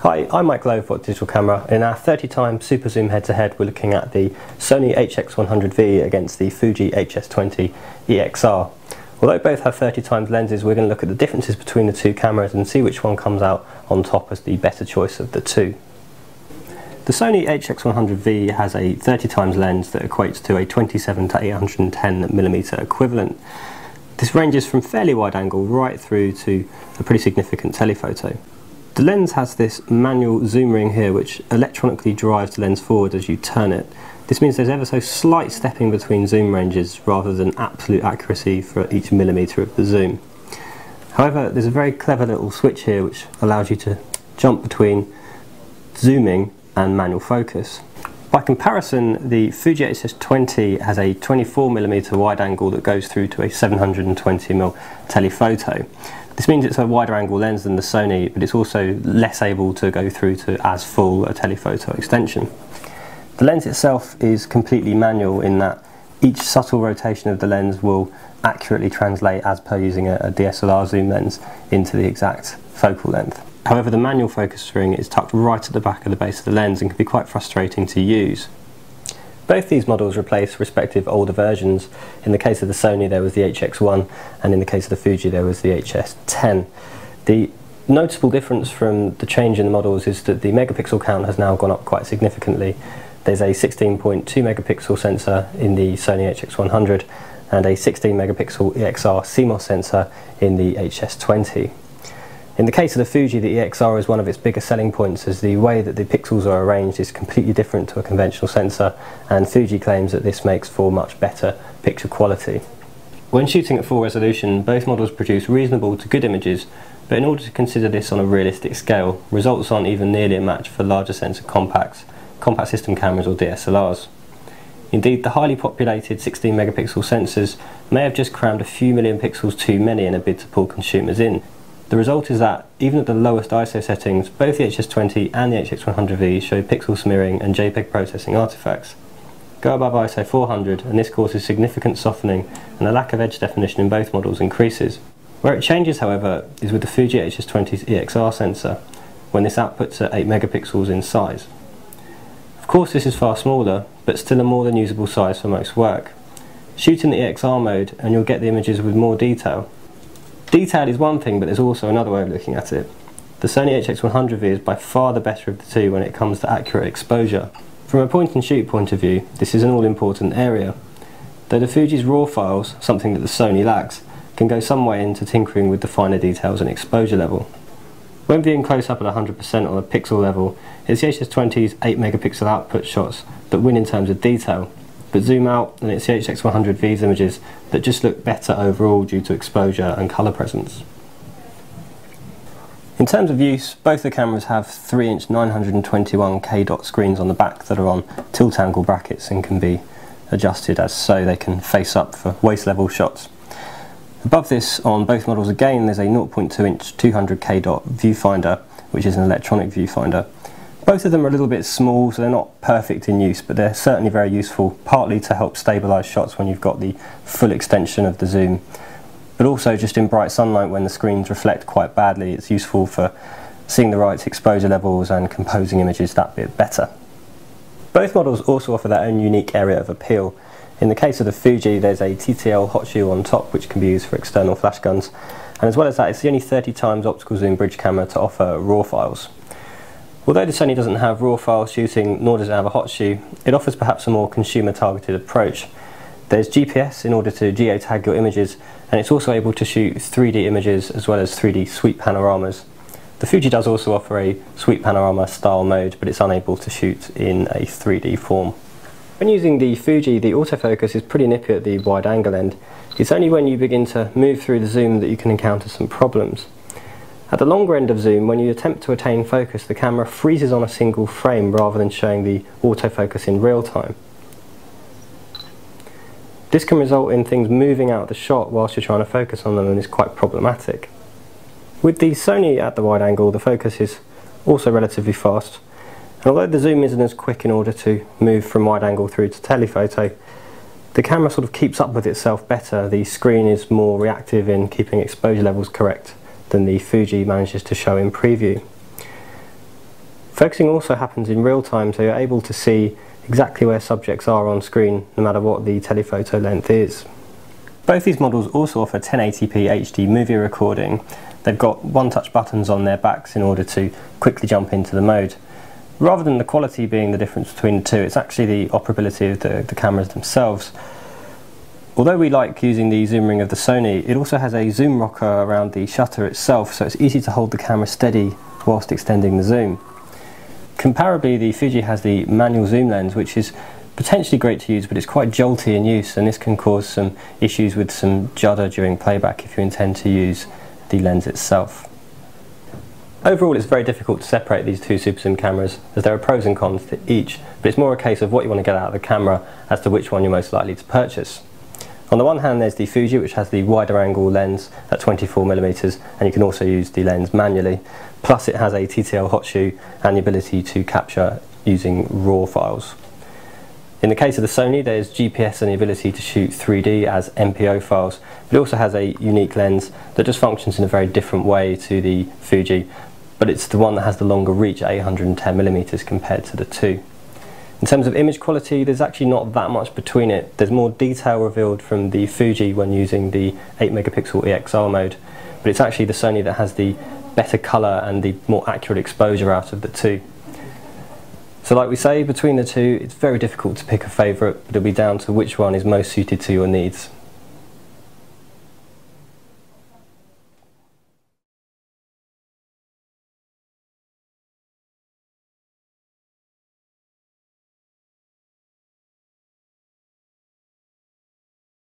Hi, I'm Mike Lowe for Digital Camera. In our 30x super zoom head-to-head, we're looking at the Sony HX100V against the Fuji HS20 EXR. Although both have 30x lenses, we're going to look at the differences between the two cameras and see which one comes out on top as the better choice of the two. The Sony HX100V has a 30x lens that equates to a 27 to 810mm equivalent. This ranges from fairly wide angle right through to a pretty significant telephoto. The lens has this manual zoom ring here which electronically drives the lens forward as you turn it. This means there's ever so slight stepping between zoom ranges rather than absolute accuracy for each millimetre of the zoom. However, there's a very clever little switch here which allows you to jump between zooming and manual focus. By comparison, the Fuji HS20 has a 24mm wide angle that goes through to a 720mm telephoto. This means it's a wider angle lens than the Sony, but it's also less able to go through to as full a telephoto extension. The lens itself is completely manual in that each subtle rotation of the lens will accurately translate as per using a DSLR zoom lens into the exact focal length. However, the manual focus ring is tucked right at the back of the base of the lens and can be quite frustrating to use. Both these models replace respective older versions. In the case of the Sony there was the HX1 and in the case of the Fuji there was the HS10. The noticeable difference from the change in the models is that the megapixel count has now gone up quite significantly. There's a 16.2 megapixel sensor in the Sony HX100 and a 16 megapixel EXR CMOS sensor in the HS20. In the case of the Fuji, the EXR is one of its biggest selling points as the way that the pixels are arranged is completely different to a conventional sensor, and Fuji claims that this makes for much better picture quality. When shooting at full resolution, both models produce reasonable to good images, but in order to consider this on a realistic scale, results aren't even nearly a match for larger sensor compacts, compact system cameras or DSLRs. Indeed, the highly populated 16 megapixel sensors may have just crammed a few million pixels too many in a bid to pull consumers in. The result is that, even at the lowest ISO settings, both the HS20 and the HX100V show pixel smearing and JPEG processing artifacts. Go above ISO 400 and this causes significant softening and the lack of edge definition in both models increases. Where it changes, however, is with the Fuji HS20's EXR sensor, when this outputs at 8 megapixels in size. Of course this is far smaller, but still a more than usable size for most work. Shoot in the EXR mode and you'll get the images with more detail. Detail is one thing, but there's also another way of looking at it. The Sony HX100V is by far the better of the two when it comes to accurate exposure. From a point and shoot point of view, this is an all-important area. Though the Fuji's RAW files, something that the Sony lacks, can go some way into tinkering with the finer details and exposure level. When viewing close up at 100% on a pixel level, it's the HS20's 8 megapixel output shots that win in terms of detail. But zoom out and it's the HX100V's images that just look better overall due to exposure and colour presence. In terms of use, both the cameras have 3-inch 921K dot screens on the back that are on tilt angle brackets and can be adjusted as so they can face up for waist level shots. Above this, on both models again, there's a 0.2-inch 200K dot viewfinder, which is an electronic viewfinder. Both of them are a little bit small, so they're not perfect in use, but they're certainly very useful, partly to help stabilise shots when you've got the full extension of the zoom, but also just in bright sunlight when the screens reflect quite badly, it's useful for seeing the right exposure levels and composing images that bit better. Both models also offer their own unique area of appeal. In the case of the Fuji, there's a TTL hot shoe on top which can be used for external flash guns, and as well as that, it's the only 30x optical zoom bridge camera to offer RAW files. Although the Sony doesn't have RAW file shooting, nor does it have a hot shoe, it offers perhaps a more consumer-targeted approach. There's GPS in order to geotag your images, and it's also able to shoot 3D images as well as 3D sweep panoramas. The Fuji does also offer a sweep panorama style mode, but it's unable to shoot in a 3D form. When using the Fuji, the autofocus is pretty nippy at the wide angle end. It's only when you begin to move through the zoom that you can encounter some problems. At the longer end of zoom, when you attempt to attain focus, the camera freezes on a single frame rather than showing the autofocus in real time. This can result in things moving out of the shot whilst you're trying to focus on them and is quite problematic. With the Sony at the wide angle, the focus is also relatively fast, and although the zoom isn't as quick in order to move from wide angle through to telephoto, the camera sort of keeps up with itself better. The screen is more reactive in keeping exposure levels correct than the Fuji manages to show in preview. Focusing also happens in real time, so you're able to see exactly where subjects are on screen, no matter what the telephoto length is. Both these models also offer 1080p HD movie recording. They've got one-touch buttons on their backs in order to quickly jump into the mode. Rather than the quality being the difference between the two, it's actually the operability of the cameras themselves. Although we like using the zoom ring of the Sony, it also has a zoom rocker around the shutter itself, so it's easy to hold the camera steady whilst extending the zoom. Comparably, the Fuji has the manual zoom lens, which is potentially great to use, but it's quite jolty in use, and this can cause some issues with some judder during playback if you intend to use the lens itself. Overall, it's very difficult to separate these two super zoom cameras, as there are pros and cons to each, but it's more a case of what you want to get out of the camera as to which one you're most likely to purchase. On the one hand, there's the Fuji, which has the wider angle lens at 24mm, and you can also use the lens manually. Plus it has a TTL hot shoe and the ability to capture using RAW files. In the case of the Sony, there's GPS and the ability to shoot 3D as MPO files, but it also has a unique lens that just functions in a very different way to the Fuji, but it's the one that has the longer reach at 810mm compared to the two. In terms of image quality, there's actually not that much between it. There's more detail revealed from the Fuji when using the 8MP EXR mode, but it's actually the Sony that has the better colour and the more accurate exposure out of the two. So like we say, between the two, it's very difficult to pick a favourite, but it'll be down to which one is most suited to your needs.